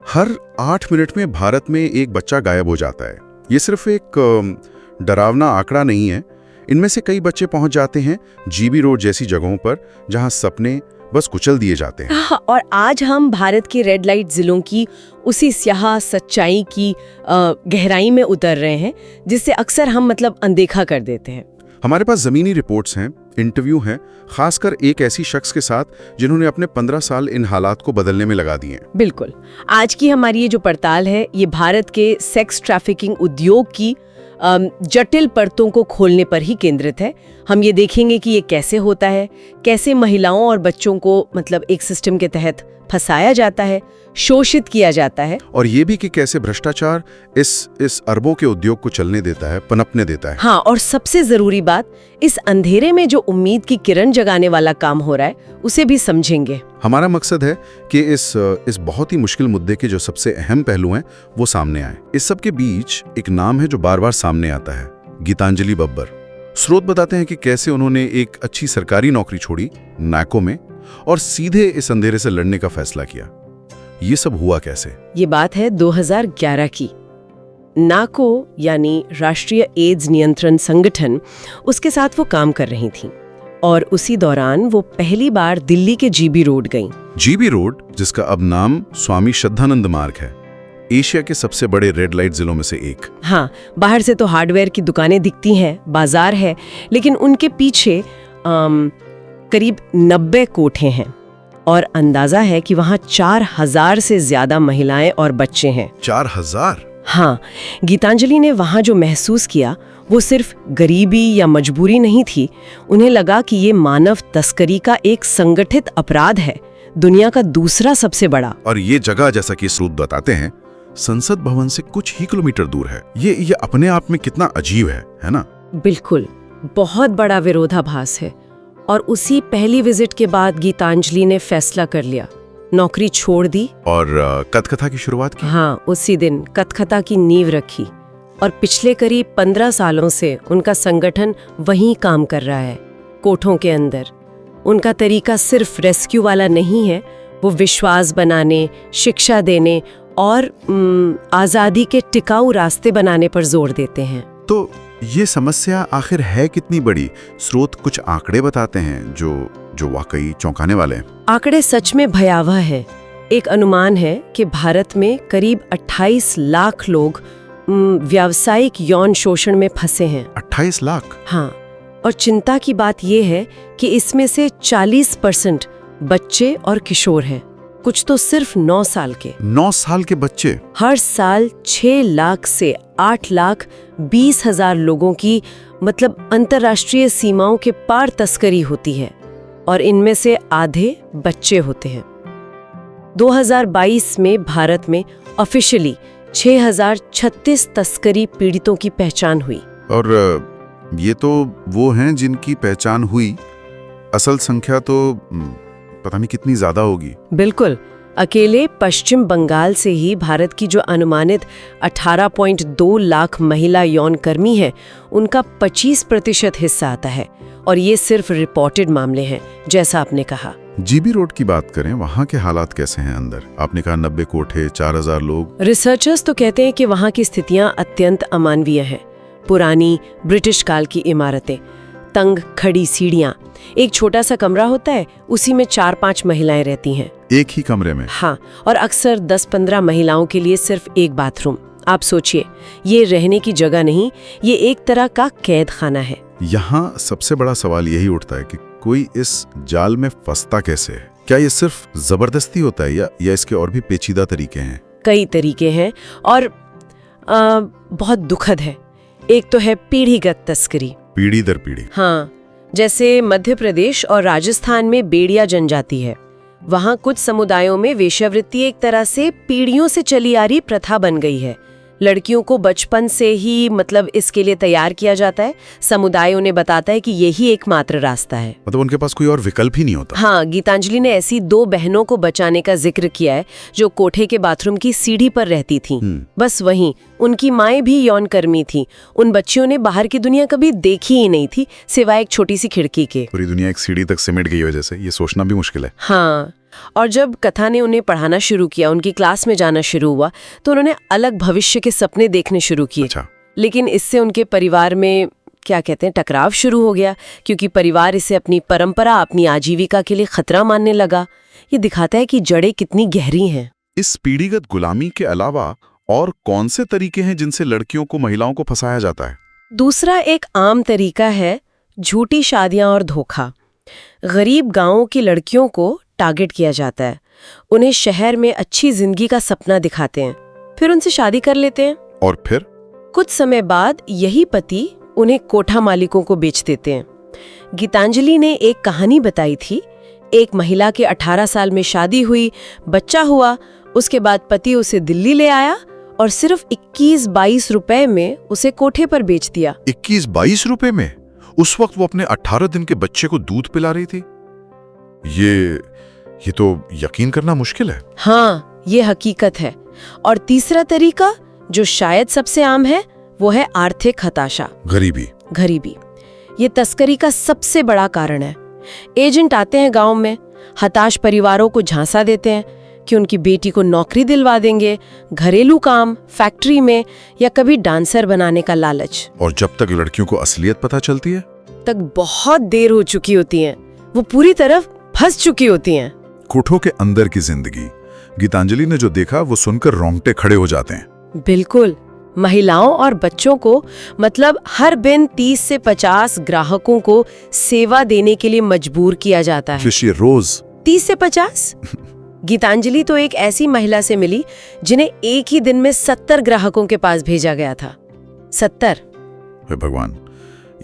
हर 8 minute में भारत में एक बच्चा गायब हो जाता है। ये सिर्फ एक डरावना आंकड़ा नहीं है। इनमें से कई बच्चे पहुंच जाते हैं जीबी रोड जैसी जगहों पर, जहां सपने बस कुचल दिए जाते हैं। और आज हम भारत के रेड लाइट जिलों की उसी स्याह सच्चाई की गहराई में उतर रहे हैं, जिससे अक्सर हम अनदेखा कर देते हैं। हमारे पास ज़मीनी रिपोर्ट्स हैं, इंटरव्यू हैं, खासकर एक ऐसी शख्स के साथ जिन्होंने अपने 15 साल इन हालात को बदलने में लगा दिए। बिल्कुल। आज की हमारी ये जो पड़ताल है, ये भारत के सेक्स ट्रैफिकिंग उद्योग की जटिल परतों को खोलने पर ही केंद्रित है। हम ये देखेंगे कि ये कैसे होता है, कैसे महिलाओं और बच्चों को एक सिस्टम के तहत फंसाया जाता है, शोषित किया जाता है, और ये भी कि कैसे भ्रष्टाचार इस अरबों के उद्योग को चलने देता है, पनपने देता है। हाँ, और सबसे जरूरी बात, इस अंधेरे में जो उम्मीद की किरण जगाने वाला काम हो रहा है, उसे भी समझेंगे। हमारा मकसद है कि इस बहुत ही मुश्किल मुद्दे के जो सबसे अहम पहलू हैं वो सामने आए। इस सब के बीच एक नाम है जो बार बार सामने आता है, गीतांजलि बब्बर। स्रोत बताते हैं कि कैसे उन्होंने एक अच्छी सरकारी नौकरी छोड़ी नैको में और सीधे इस अंधेरे से लड़ने का फैसला किया। ये सब हुआ कैसे? ये बात है 2011 की। नाको यानी राष्ट्रीय एड्स नियंत्रण संगठन, उसके साथ वो काम कर रही थी और उसी दौरान वो पहली बार दिल्ली के जीबी रोड गईं। जीबी रोड, जिसका अब नाम स्वामी श्रद्धानंद मार्ग है, एशिया के सबसे बड़े रेड लाइट जिलों में से एक। हाँ, बाहर से तो हार्डवेयर की दुकानें दिखती हैं, बाजार है, लेकिन उनके पीछे करीब 90 कोठे हैं और अंदाजा है कि वहाँ 4000 से ज्यादा महिलाएं और बच्चे हैं। 4000? हाँ, गीतांजलि ने वहाँ जो महसूस किया वो सिर्फ गरीबी या मजबूरी नहीं थी। उन्हें लगा कि ये मानव तस्करी का एक संगठित अपराध है, दुनिया का दूसरा सबसे बड़ा। और ये जगह, जैसा कि स्रोत बताते हैं, संसद भवन से कुछ ही किलोमीटर दूर है। ये अपने आप में कितना अजीब है ना? बिल्कुल, बहुत बड़ा विरोधाभास है। और उसी पहली विजिट के बाद गीतांजलि ने फैसला कर लिया, नौकरी छोड़ दी और कथकथा की शुरुआत की। हाँ, उसी दिन कथकथा की नींव रखी और पिछले करीब 15 सालों से उनका संगठन वहीं काम कर रहा है, कोठों के अंदर। उनका तरीका सिर्फ रेस्क्यू वाला नहीं है, वो विश्वास बनाने, शिक्षा देने और आज़ादी के टिकाऊ रास्ते बनाने पर जोर देते हैं। तो ये समस्या आखिर है कितनी बड़ी? स्रोत कुछ आंकड़े बताते हैं जो वाकई चौंकाने वाले हैं। आंकड़े सच में भयावह है। एक अनुमान है कि भारत में करीब 28 लाख लोग व्यावसायिक यौन शोषण में फंसे हैं। 28 लाख? हाँ, और चिंता की बात यह है कि इसमें से 40% बच्चे और किशोर हैं, कुछ तो सिर्फ 9 साल के। 9 साल के बच्चे? हर साल 6 लाख से 8,20,000 लोगों की अंतर्राष्ट्रीय सीमाओं के पार तस्करी होती है और इनमें से आधे बच्चे होते हैं। 2022 में भारत में ऑफिशियली 6036 तस्करी पीड़ितों की पहचान हुई। और ये तो वो हैं जिनकी पहचान हुई, असल संख्या तो पता नहीं कितनी ज्यादा होगी। बिल्कुल, अकेले पश्चिम बंगाल से ही भारत की जो अनुमानित 18.2 लाख महिला यौन कर्मी हैं, उनका 25% हिस्सा आता है। और ये सिर्फ रिपोर्टेड मामले हैं, जैसा आपने कहा। जीबी रोड की बात करें, वहाँ के हालात कैसे हैं अंदर? आपने कहा 90 कोठे, 4000 लोग। रिसर्चर्स तो कहते हैं कि वहाँ की स्थितियाँ अत्यंत अमानवीय हैं। पुरानी ब्रिटिश काल की इमारतें, तंग खड़ी सीढ़ियाँ, एक छोटा सा कमरा होता है, उसी में 4-5 महिलाएं रहती हैं। एक ही कमरे में? हाँ, और अक्सर 10-15 महिलाओं के लिए सिर्फ एक बाथरूम। आप सोचिए, ये रहने की जगह नहीं, ये एक तरह का कैद खाना है। यहाँ सबसे बड़ा सवाल यही उठता है कि कोई इस जाल में फंसता कैसे है? क्या ये सिर्फ जबरदस्ती होता है या इसके और भी पेचीदा तरीके हैं? कई तरीके हैं और बहुत दुखद है। एक तो है पीढ़ीगत तस्करी, पीढ़ी दर पीढ़ी। हाँ, जैसे मध्य प्रदेश और राजस्थान में बेड़िया जनजाति है। वहाँ कुछ समुदायों में वेश्यावृत्ति एक तरह से पीढ़ियों से चली आ रही प्रथा बन गई है। लड़कियों को बचपन से ही इसके लिए तैयार किया जाता है। समुदाय उन्हें बताता है कि यही एकमात्र रास्ता है। उनके पास कोई और विकल्प ही नहीं होता। हाँ, गीतांजलि ने ऐसी 2 बहनों को बचाने का जिक्र किया है जो कोठे के बाथरूम की सीढ़ी पर रहती थीं। बस वहीं उनकी माएँ भी यौन कर्मी थीं। उन बच्चियों ने बाहर की दुनिया कभी देखी ही नहीं थी, सिवाय एक छोटी सी खिड़की के। पूरी दुनिया एक सीढ़ी तक सिमट गई हो जैसे, ये सोचना भी मुश्किल है। हाँ, और जब कथा ने उन्हें पढ़ाना शुरू किया, उनकी क्लास में जाना शुरू हुआ, तो उन्होंने अलग भविष्य के सपने देखने शुरू किए। अच्छा। लेकिन इससे उनके परिवार में क्या कहते हैं टकराव शुरू हो गया, क्योंकि परिवार इसे अपनी परंपरा, अपनी आजीविका के लिए खतरा मानने लगा। ये दिखाता है कि जड़ें कितनी गहरी हैं। इस पीढ़ीगत गुलामी के अलावा और कौन से तरीके हैं जिनसे लड़कियों को, महिलाओं को फंसाया जाता है? दूसरा एक आम तरीका है झूठी शादियां और धोखा। गरीब गांवों की लड़कियों को टारगेट किया जाता है। उन्हें शहर में अच्छी जिंदगी का सपना दिखाते हैं, फिर उनसे शादी कर लेते हैं और फिर कुछ समय बाद यही पति उन्हें कोठा मालिकों को बेच देते हैं। गीतांजलि ने एक कहानी बताई थी। एक महिला के 18 साल में शादी हुई, बच्चा हुआ, उसके बाद पति उसे दिल्ली ले आया और सिर्फ 21-22 रुपए में उसे कोठे पर बेच दिया। 21-22 रुपए में? उस वक्त वो अपने 18 दिन के बच्चे को दूध पिला रही थी। ये तो यकीन करना मुश्किल है। हाँ, ये हकीकत है। और तीसरा तरीका जो शायद सबसे आम है वो है आर्थिक हताशा, गरीबी। ये तस्करी का सबसे बड़ा कारण है। एजेंट आते हैं गांव में, हताश परिवारों को झांसा देते हैं कि उनकी बेटी को नौकरी दिलवा देंगे, घरेलू काम, फैक्ट्री में, या कभी डांसर बनाने का लालच। और जब तक लड़कियों को असलियत पता चलती है तक बहुत देर हो चुकी होती है। वो पूरी तरह फंस चुकी होती हैं। कोठों के अंदर की जिंदगी, गीतांजलि ने जो देखा वो सुनकर रोंगटे खड़े हो जाते हैं। बिल्कुल। महिलाओं और बच्चों को, मतलब हर दिन 30 से 50 ग्राहकों को सेवा देने के लिए मजबूर किया जाता है। रोज 30 से 50? गीतांजलि तो एक ऐसी महिला से मिली जिन्हें एक ही दिन में 70 ग्राहकों के पास भेजा गया था। 70। हे भगवान,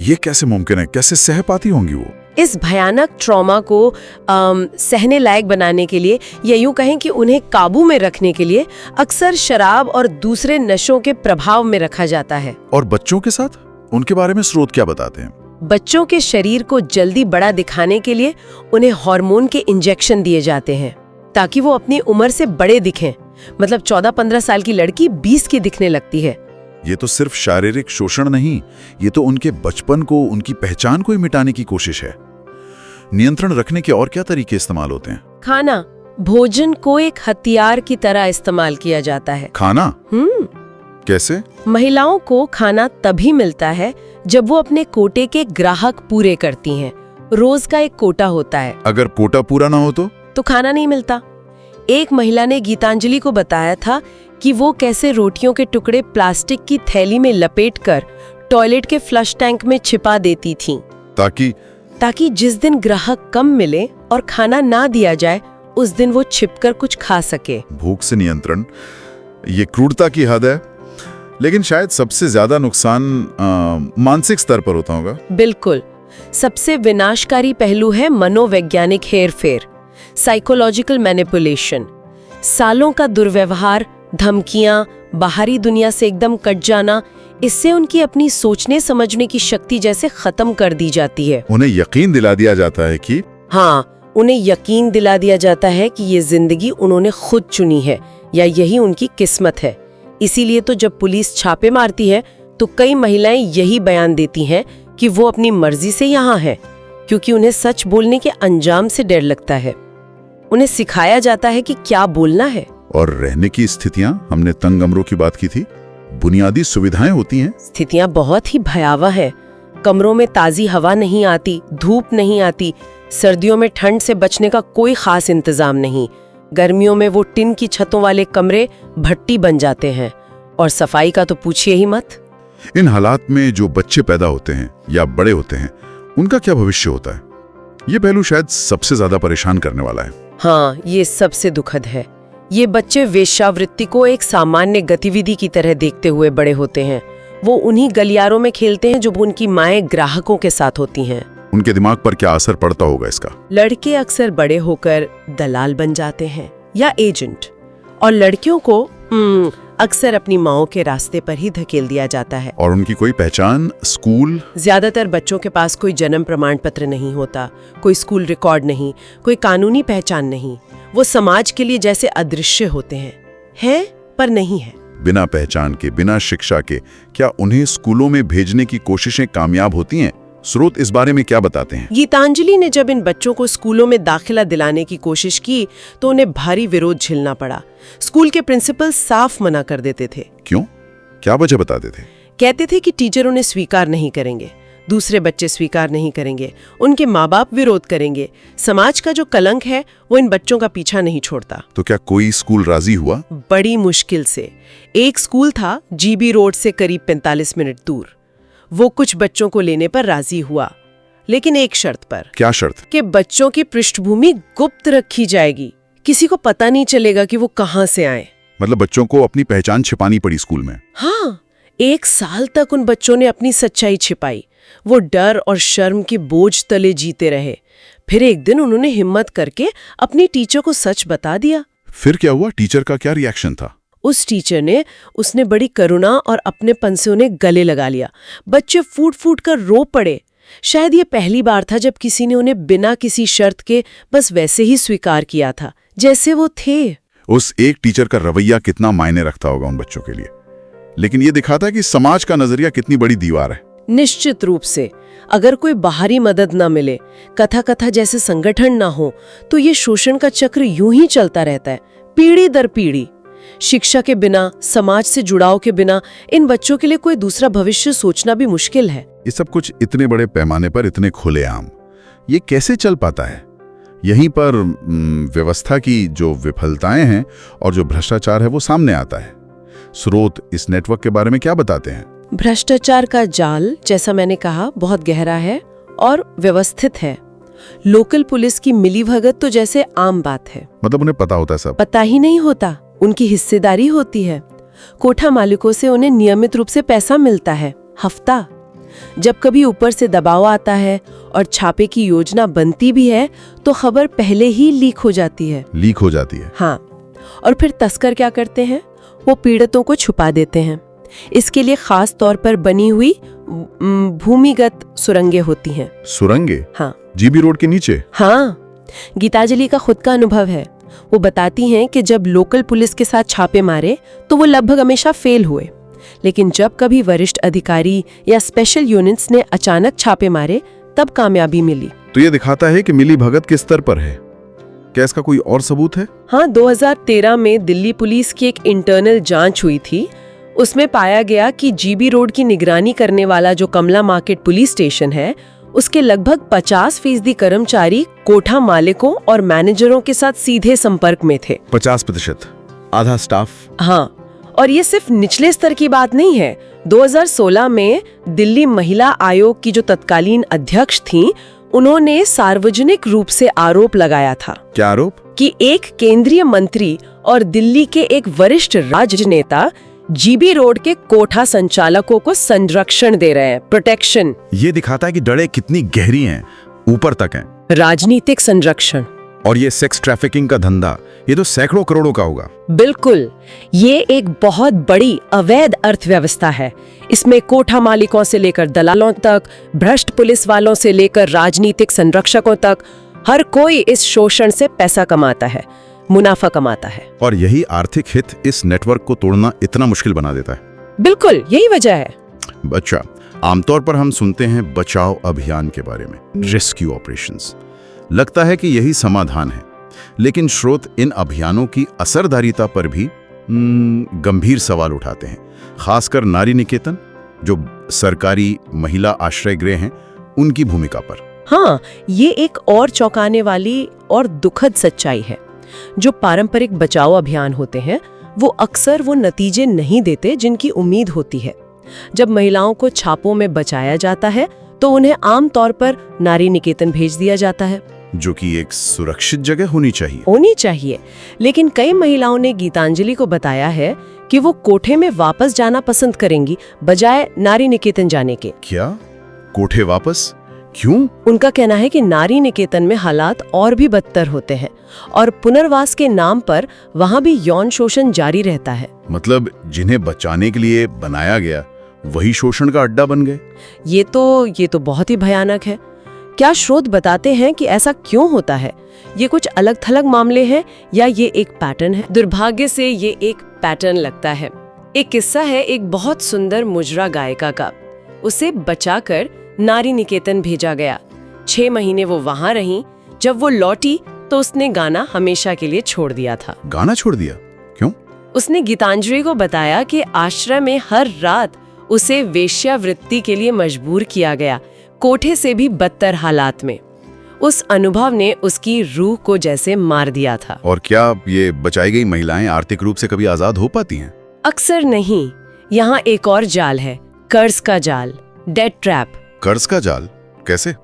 ये कैसे मुमकिन है? कैसे सह पाती होंगी वो? इस भयानक ट्रॉमा को सहने लायक बनाने के लिए, या यूं कहें कि उन्हें काबू में रखने के लिए, अक्सर शराब और दूसरे नशों के प्रभाव में रखा जाता है। और बच्चों के साथ उनके बारे में स्रोत क्या बताते हैं? बच्चों के शरीर को जल्दी बड़ा दिखाने के लिए उन्हें हार्मोन के इंजेक्शन दिए जाते हैं ताकि वो अपनी उम्र से बड़े दिखें। मतलब 14-15 साल की लड़की 20 की दिखने लगती है। ये तो सिर्फ शारीरिक शोषण नहीं, ये तो उनके बचपन को, उनकी पहचान को ही मिटाने की कोशिश है। नियंत्रण रखने के और क्या तरीके इस्तेमाल होते हैं? खाना, भोजन को एक हथियार की तरह इस्तेमाल किया जाता है। खाना? कैसे? महिलाओं को खाना तभी मिलता है जब वो अपने कोटे के ग्राहक पूरे करती हैं। रोज का एक कोटा होता है। अगर कोटा पूरा ना हो तो खाना नहीं मिलता। एक महिला ने गीतांजलि को बताया था कि वो कैसे रोटियों के टुकड़े प्लास्टिक की थैली में लपेटकर टॉयलेट के फ्लश टैंक में छिपा देती थीं, ताकि जिस दिन ग्राहक कम मिले और खाना ना दिया जाए, उस दिन वो छिपकर कुछ खा सके। भूख से नियंत्रण, ये क्रूरता की हद है। लेकिन शायद सबसे ज्यादा नुकसान मानसिक स्तर पर होता होगा। बिल्कुल। सबसे विनाशकारी पहलू है मनोवैज्ञानिक हेरफेर, साइकोलॉजिकल मैनिपुलेशन। सालों का दुर्व्यवहार, धमकियां, बाहरी दुनिया से एकदम कट जाना, इससे उनकी अपनी सोचने समझने की शक्ति जैसे खत्म कर दी जाती है। उन्हें यकीन दिला दिया जाता है कि उन्हें यकीन दिला दिया जाता है कि ये जिंदगी उन्होंने खुद चुनी है या यही उनकी किस्मत है। इसीलिए तो जब पुलिस छापे मारती है तो कई महिलाएं यही बयान देती हैं कि वो अपनी मर्जी से यहाँ है, क्योंकि उन्हें सच बोलने के अंजाम से डर लगता है। उन्हें सिखाया जाता है कि क्या बोलना है। और रहने की स्थितियां, हमने तंग कमरों की बात की थी। बुनियादी सुविधाएं होती हैं। स्थितियां बहुत ही भयावह है। कमरों में ताजी हवा नहीं आती, धूप नहीं आती, सर्दियों में ठंड से बचने का कोई खास इंतजाम नहीं, गर्मियों में वो टिन की छतों वाले कमरे भट्टी बन जाते हैं, और सफाई का तो पूछिए ही मत। इन हालात में जो बच्चे पैदा होते हैं या बड़े होते हैं, उनका क्या भविष्य होता है? ये पहलू शायद सबसे ज्यादा परेशान करने वाला है। हाँ, ये सबसे दुखद है। ये बच्चे वेश्यावृत्ति को एक सामान्य गतिविधि की तरह देखते हुए बड़े होते हैं। वो उन्हीं गलियारों में खेलते हैं जो उनकी माएं ग्राहकों के साथ होती हैं। उनके दिमाग पर क्या असर पड़ता होगा इसका? लड़के अक्सर बड़े होकर दलाल बन जाते हैं या एजेंट, और लड़कियों को अक्सर अपनी माओं के रास्ते पर ही धकेल दिया जाता है। और उनकी कोई पहचान, स्कूल? ज्यादातर बच्चों के पास कोई जन्म प्रमाण पत्र नहीं होता, कोई स्कूल रिकॉर्ड नहीं, कोई कानूनी पहचान नहीं। वो समाज के लिए जैसे अदृश्य होते हैं पर नहीं है। बिना पहचान के, बिना शिक्षा के, क्या उन्हें स्कूलों में भेजने की कोशिशें कामयाब होती हैं? स्रोत इस बारे में क्या बताते हैं? गीतांजलि ने जब इन बच्चों को स्कूलों में दाखिला दिलाने की कोशिश की तो उन्हें भारी विरोध झेलना पड़ा। स्कूल के प्रिंसिपल साफ मना कर देते थे। क्यों? क्या वजह बताते थे? कहते थे कि टीचर उन्हें स्वीकार नहीं करेंगे, दूसरे बच्चे स्वीकार नहीं करेंगे, उनके माँ बाप विरोध करेंगे, समाज का जो कलंक है वो इन बच्चों का पीछा नहीं छोड़ता। तो क्या कोई स्कूल राजी हुआ? बड़ी मुश्किल से। एक स्कूल था जीबी रोड से करीब 45 मिनट दूर। वो कुछ बच्चों को लेने पर राजी हुआ, लेकिन एक शर्त पर। क्या शर्त? कि बच्चों की पृष्ठभूमि गुप्त रखी जाएगी, किसी को पता नहीं चलेगा कि वो कहाँ से आए। मतलब बच्चों को अपनी पहचान छिपानी पड़ी स्कूल में? हाँ, 1 साल तक उन बच्चों ने अपनी सच्चाई छिपाई। वो डर और शर्म के बोझ तले जीते रहे। फिर एक दिन उन्होंने हिम्मत करके अपनी टीचर को सच बता दिया। फिर क्या हुआ? टीचर का क्या रिएक्शन था? उस टीचर ने उसने बड़ी करुणा और अपनेपन से उन्हें गले लगा लिया। बच्चे फूट फूट कर रो पड़े। शायद ये पहली बार था जब किसी ने उन्हें बिना किसी शर्त के बस वैसे ही स्वीकार किया था जैसे वो थे। उस एक टीचर का रवैया कितना मायने रखता होगा उन बच्चों के लिए। लेकिन ये दिखाता है कि समाज का नजरिया कितनी बड़ी दीवार है। निश्चित रूप से। अगर कोई बाहरी मदद न मिले, कथा जैसे संगठन ना हो, तो ये शोषण का चक्र यूं ही चलता रहता है, पीढ़ी दर पीढ़ी। शिक्षा के बिना, समाज से जुड़ाव के बिना इन बच्चों के लिए कोई दूसरा भविष्य सोचना भी मुश्किल है। ये सब कुछ इतने बड़े पैमाने पर, इतने खुलेआम, ये कैसे चल पाता है? यहीं पर व्यवस्था की जो विफलताएं हैं और जो भ्रष्टाचार है वो सामने आता है। स्रोत इस नेटवर्क के बारे में क्या बताते हैं? भ्रष्टाचार का जाल, जैसा मैंने कहा, बहुत गहरा है और व्यवस्थित है। लोकल पुलिस की मिलीभगत तो जैसे आम बात है। मतलब उन्हें पता होता है सब? पता ही नहीं होता, उनकी हिस्सेदारी होती है। कोठा मालिकों से उन्हें नियमित रूप से पैसा मिलता है, हफ्ता। जब कभी ऊपर से दबाव आता है और छापे की योजना बनती भी है तो खबर पहले ही लीक हो जाती है। लीक हो जाती है? हाँ। और फिर तस्कर क्या करते हैं? वो पीड़ितों को छुपा देते हैं। इसके लिए खास तौर पर बनी हुई भूमिगत सुरंगें होती हैं। सुरंगें? हाँ। जीबी रोड के नीचे? हाँ। गीतांजलि का खुद का अनुभव है। वो बताती हैं कि जब लोकल पुलिस के साथ छापे मारे तो वो लगभग हमेशा फेल हुए, लेकिन जब कभी वरिष्ठ अधिकारी या स्पेशल यूनिट्स ने अचानक छापे मारे तब कामयाबी मिली। तो ये दिखाता है कि मिली भगत किस स्तर पर है। क्या इसका कोई और सबूत है? हाँ, 2013 में दिल्ली पुलिस की एक इंटरनल जांच हुई थी। उसमें पाया गया कि जीबी रोड की निगरानी करने वाला जो कमला मार्केट पुलिस स्टेशन है, उसके लगभग 50% कर्मचारी कोठा मालिकों और मैनेजरों के साथ सीधे संपर्क में थे। 50%? आधा स्टाफ? हाँ, और ये सिर्फ निचले स्तर की बात नहीं है। 2016 में दिल्ली महिला आयोग की जो तत्कालीन अध्यक्ष थीं, उन्होंने सार्वजनिक रूप से आरोप लगाया था। क्या आरोप? कि एक केंद्रीय मंत्री और दिल्ली के एक वरिष्ठ राजनेता जीबी रोड के कोठा संचालकों को संरक्षण दे रहे हैं, प्रोटेक्शन। ये दिखाता है कि जड़ें कितनी गहरी हैं, ऊपर तक हैं। राजनीतिक संरक्षण। और ये सेक्स ट्रैफिकिंग का धंधा, ये तो सैकड़ों करोड़ों का होगा। बिल्कुल, ये एक बहुत बड़ी अवैध अर्थव्यवस्था है। इसमें कोठा मालिकों से लेकर दलालों तक, भ्रष्ट पुलिस वालों से लेकर राजनीतिक संरक्षकों तक, हर कोई इस शोषण से पैसा कमाता है, मुनाफा कमाता है। और यही आर्थिक हित इस नेटवर्क को तोड़ना इतना मुश्किल बना देता है। बिल्कुल, यही वजह है। अच्छा, आमतौर पर हम सुनते हैं बचाव अभियान के बारे में, रेस्क्यू ऑपरेशंस। लगता है कि यही समाधान है, लेकिन स्रोत इन अभियानों की असरदारिता पर भी गंभीर सवाल उठाते हैं, खासकर नारी निकेतन, जो सरकारी महिला आश्रय गृह हैं, उनकी भूमिका पर। हाँ, ये एक और चौंकाने वाली और दुखद सच्चाई है। जो पारंपरिक बचाव अभियान होते हैं, वो अक्सर वो नतीजे नहीं देते जिनकी उम्मीद होती है। जब महिलाओं को छापों में बचाया जाता है तो उन्हें आम तौर पर नारी निकेतन भेज दिया जाता है, जो कि एक सुरक्षित जगह होनी चाहिए। लेकिन कई महिलाओं ने गीतांजलि को बताया है कि वो कोठे में वापस जाना पसंद करेंगी बजाय नारी निकेतन जाने के। क्या? कोठे वापस? क्यों? उनका कहना है कि नारी निकेतन में हालात और भी बदतर होते हैं और पुनर्वास के नाम पर वहां भी यौन शोषण जारी रहता है। मतलब जिन्हें बचाने के लिए बनाया गया वही शोषण का अड्डा बन गए। ये तो बहुत ही भयानक है। क्या स्रोत बताते हैं कि ऐसा क्यों होता है? ये कुछ अलग थलग मामले हैं या ये एक पैटर्न है? दुर्भाग्य से ये एक पैटर्न लगता है। एक किस्सा है एक बहुत सुंदर मुजरा गायिका का। उसे बचाकर नारी निकेतन भेजा गया। 6 महीने वो वहां रहीं। जब वो लौटी तो उसने गाना हमेशा के लिए छोड़ दिया था। गाना छोड़ दिया? क्यों? उसने गीतांजलि को बताया कि आश्रम में हर रात उसे वेश्यावृत्ति के लिए मजबूर किया गया, कोठे से भी बदतर हालात में। उस अनुभव ने उसकी रूह को जैसे मार दिया था। और क्या ये बचाई गई महिलाएं आर्थिक रूप से कभी आजाद हो पाती हैं? अक्सर नहीं। यहाँ एक और जाल है, कर्ज का जाल, डेट ट्रैप। कर्ज का जाल कैसे?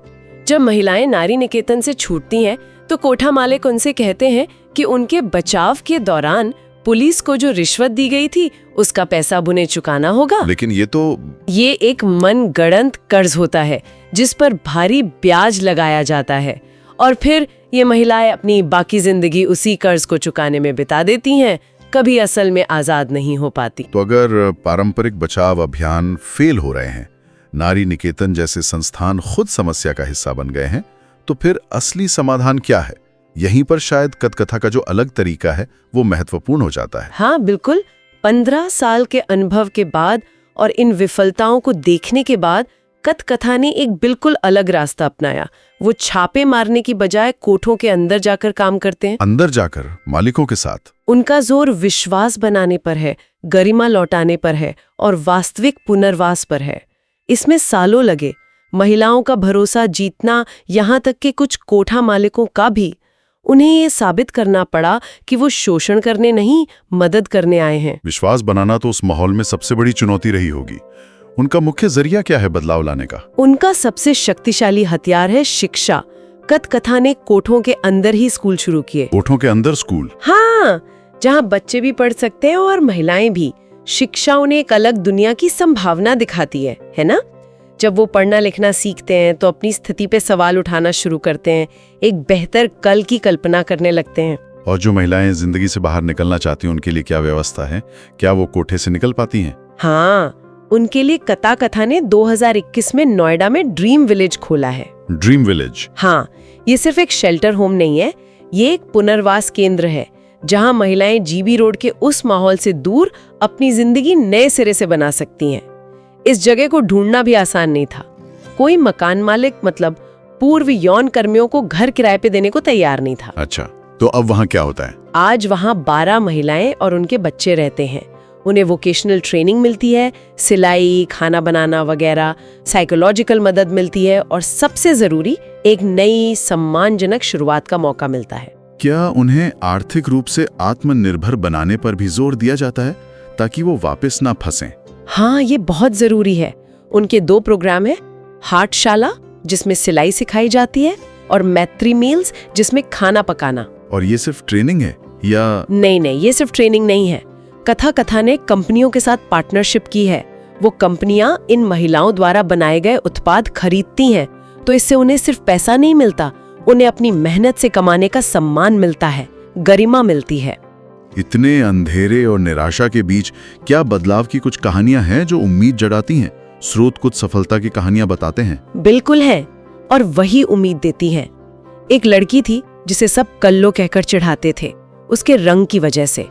जब महिलाएं नारी निकेतन से छूटती हैं तो कोठा मालिक उनसे कहते हैं कि उनके बचाव के दौरान पुलिस को जो रिश्वत दी गई थी उसका पैसा अब उन्हें चुकाना होगा। लेकिन ये एक मनगढ़ंत कर्ज होता है जिस पर भारी ब्याज लगाया जाता है, और फिर ये महिलाएं अपनी बाकी जिंदगी उसी कर्ज को चुकाने में बिता देती हैं, कभी असल में आजाद नहीं हो पाती। तो अगर पारंपरिक बचाव अभियान फेल हो रहे हैं, नारी निकेतन जैसे संस्थान खुद समस्या का हिस्सा बन गए हैं, तो फिर असली समाधान क्या है? यहीं पर शायद कथकथा का जो अलग तरीका है वो महत्वपूर्ण हो जाता है। हाँ बिल्कुल। 15 साल के अनुभव के बाद और इन विफलताओं को देखने के बाद कथकथा ने एक बिल्कुल अलग रास्ता अपनाया। वो छापे मारने की बजाय कोठों के अंदर जाकर काम करते हैं। अंदर जाकर मालिकों के साथ? उनका जोर विश्वास बनाने पर है, गरिमा लौटाने पर है और वास्तविक पुनर्वास पर है। इसमें सालों लगे, महिलाओं का भरोसा जीतना, यहाँ तक कि कुछ कोठा मालिकों का भी। उन्हें ये साबित करना पड़ा कि वो शोषण करने नहीं, मदद करने आए हैं। विश्वास बनाना तो उस माहौल में सबसे बड़ी चुनौती रही होगी। उनका मुख्य जरिया क्या है बदलाव लाने का? उनका सबसे शक्तिशाली हथियार है शिक्षा। कथकथा ने कोठों के अंदर ही स्कूल शुरू किए। कोठों के अंदर स्कूल? हाँ, जहाँ बच्चे भी पढ़ सकते हैं और महिलाएं भी। शिक्षा उन्हें एक अलग दुनिया की संभावना दिखाती है ना? जब वो पढ़ना लिखना सीखते हैं तो अपनी स्थिति पे सवाल उठाना शुरू करते हैं, एक बेहतर कल की कल्पना करने लगते हैं। और जो महिलाएं जिंदगी से बाहर निकलना चाहती हैं उनके लिए क्या व्यवस्था है? क्या वो कोठे से निकल पाती हैं? हाँ, उनके लिए कथा ने 2021 में नोएडा में ड्रीम विलेज खोला है। Dream village? हाँ, ये सिर्फ एक शेल्टर होम नहीं है, ये एक पुनर्वास केंद्र है जहाँ महिलाएं जीबी रोड के उस माहौल से दूर अपनी जिंदगी नए सिरे से बना सकती हैं। इस जगह को ढूंढना भी आसान नहीं था। कोई मकान मालिक, मतलब पूर्व यौन कर्मियों को घर किराए पे देने को तैयार नहीं था। अच्छा, तो अब वहाँ क्या होता है? आज वहाँ 12 महिलाएं और उनके बच्चे रहते हैं। उन्हें वोकेशनल ट्रेनिंग मिलती है, सिलाई, खाना बनाना वगैरह, साइकोलॉजिकल मदद मिलती है और सबसे जरूरी एक नई सम्मानजनक शुरुआत का मौका मिलता है। क्या उन्हें आर्थिक रूप से आत्मनिर्भर बनाने पर भी जोर दिया जाता है ताकि वो वापस ना फंसें? हाँ, ये बहुत जरूरी है। उनके 2 प्रोग्राम है, हाटशाला जिसमें सिलाई सिखाई जाती है और मैत्री मील्स जिसमें खाना पकाना। और ये सिर्फ ट्रेनिंग है या? नहीं, ये सिर्फ ट्रेनिंग नहीं है। कथा ने कंपनियों के साथ पार्टनरशिप की है। वो कंपनियां इन महिलाओं द्वारा बनाए गए उत्पाद खरीदती हैं, तो इससे उन्हें सिर्फ पैसा नहीं मिलता, उन्हें अपनी मेहनत से कमाने का सम्मान मिलता है, गरिमा मिलती है। इतने अंधेरे और निराशा के बीच क्या बदलाव की कुछ कहानियां हैं जो उम्मीद जगाती हैं? स्रोत कुछ सफलता की कहानियां बताते हैं? बिल्कुल है, और वही उम्मीद देती हैं। एक लड़की थी जिसे सब कल्लो कहकर चिढ़ाते थे, उसके रंग की वजह से।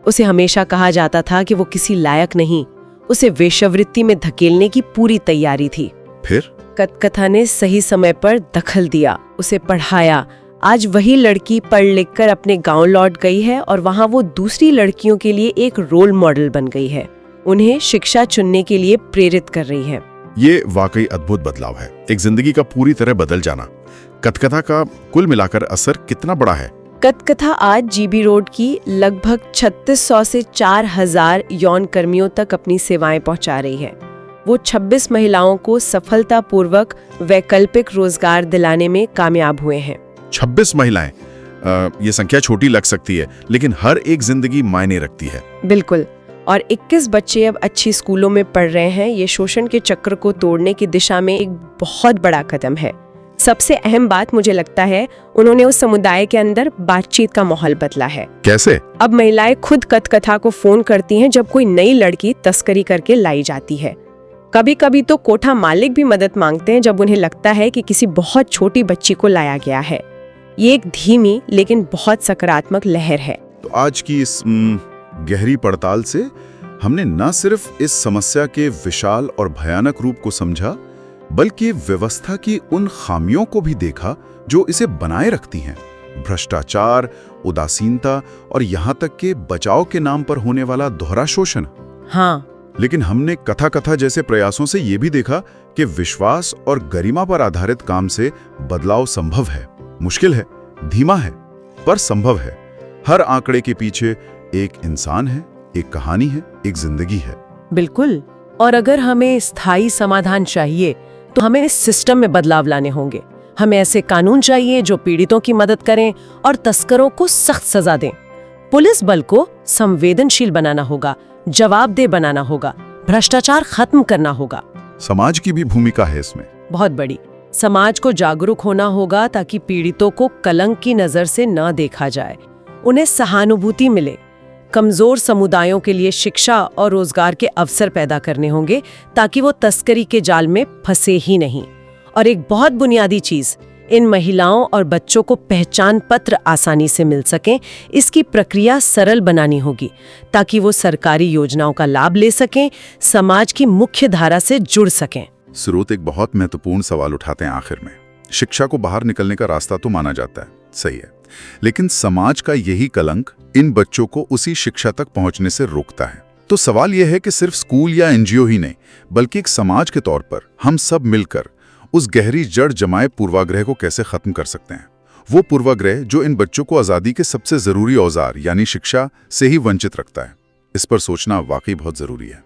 उसे हमेशा कहा जाता था कि वो किसी लायक नहीं। उसे वेश्यावृत्ति में धकेलने की पूरी तैयारी थी। फिर कथा ने सही समय पर दखल दिया, उसे पढ़ाया। आज वही लड़की पढ़ लिख कर अपने गांव लौट गई है और वहां वो दूसरी लड़कियों के लिए एक रोल मॉडल बन गई है। उन्हें शिक्षा चुनने के लिए प्रेरित कर रही है। ये वाकई अद्भुत बदलाव है, एक जिंदगी का पूरी तरह बदल जाना। कथकथा का कुल मिलाकर असर कितना बड़ा है? कथा आज जीबी रोड की लगभग 3600 से 4000 यौन कर्मियों तक अपनी सेवाएं पहुंचा रही है। वो 26 महिलाओं को सफलतापूर्वक वैकल्पिक रोजगार दिलाने में कामयाब हुए हैं। 26 महिलाएं? ये संख्या छोटी लग सकती है, लेकिन हर एक जिंदगी मायने रखती है। बिल्कुल। और 21 बच्चे अब अच्छी स्कूलों में पढ़ रहे हैं। ये शोषण के चक्र को तोड़ने की दिशा में एक बहुत बड़ा कदम है। सबसे अहम बात मुझे लगता है, उन्होंने उस समुदाय के अंदर बातचीत का माहौल बदला है। कैसे? अब महिलाएं खुद कथा को फोन करती हैं जब कोई नई लड़की तस्करी करके लाई जाती है। कभी कभी तो कोठा मालिक भी मदद मांगते हैं जब उन्हें लगता है कि किसी बहुत छोटी बच्ची को लाया गया है। ये एक धीमी लेकिन बहुत सकारात्मक लहर है। तो आज की इस गहरी पड़ताल से हमने न सिर्फ इस समस्या के विशाल और भयानक रूप को समझा, बल्कि व्यवस्था की उन खामियों को भी देखा जो इसे बनाए रखती हैं। भ्रष्टाचार, उदासीनता और यहाँ तक कि बचाव के नाम पर होने वाला दोहरा शोषण। हाँ, लेकिन हमने कथा कथा जैसे प्रयासों से ये भी देखा कि विश्वास और गरिमा पर आधारित काम से बदलाव संभव है। मुश्किल है, धीमा है, पर संभव है। हर आंकड़े के पीछे एक इंसान है, एक कहानी है, एक जिंदगी है। बिल्कुल। और अगर हमें स्थायी समाधान चाहिए तो हमें इस सिस्टम में बदलाव लाने होंगे। हमें ऐसे कानून चाहिए जो पीड़ितों की मदद करें और तस्करों को सख्त सजा दें। पुलिस बल को संवेदनशील बनाना होगा, जवाबदेह बनाना होगा, भ्रष्टाचार खत्म करना होगा। समाज की भी भूमिका है इसमें, बहुत बड़ी। समाज को जागरूक होना होगा ताकि पीड़ितों को कलंक की नजर से न देखा जाए, उन्हें सहानुभूति मिले। कमजोर समुदायों के लिए शिक्षा और रोजगार के अवसर पैदा करने होंगे ताकि वो तस्करी के जाल में फंसे ही नहीं। और एक बहुत बुनियादी चीज, इन महिलाओं और बच्चों को पहचान पत्र आसानी से मिल सकें। इसकी प्रक्रिया सरल बनानी होगी ताकि वो सरकारी योजनाओं का लाभ ले सकें, समाज की मुख्य धारा से जुड़ सकें। स्रोत एक बहुत महत्वपूर्ण सवाल उठाते हैं आखिर में। शिक्षा को बाहर निकलने का रास्ता तो माना जाता है, सही है, लेकिन समाज का यही कलंक इन बच्चों को उसी शिक्षा तक पहुंचने से रोकता है। तो सवाल यह है कि सिर्फ स्कूल या एनजीओ ही नहीं, बल्कि एक समाज के तौर पर हम सब मिलकर उस गहरी जड़ जमाए पूर्वाग्रह को कैसे खत्म कर सकते हैं। वो पूर्वाग्रह जो इन बच्चों को आज़ादी के सबसे ज़रूरी औजार यानी शिक्षा से ही वंचित रखता है। इस पर सोचना वाकई बहुत ज़रूरी है।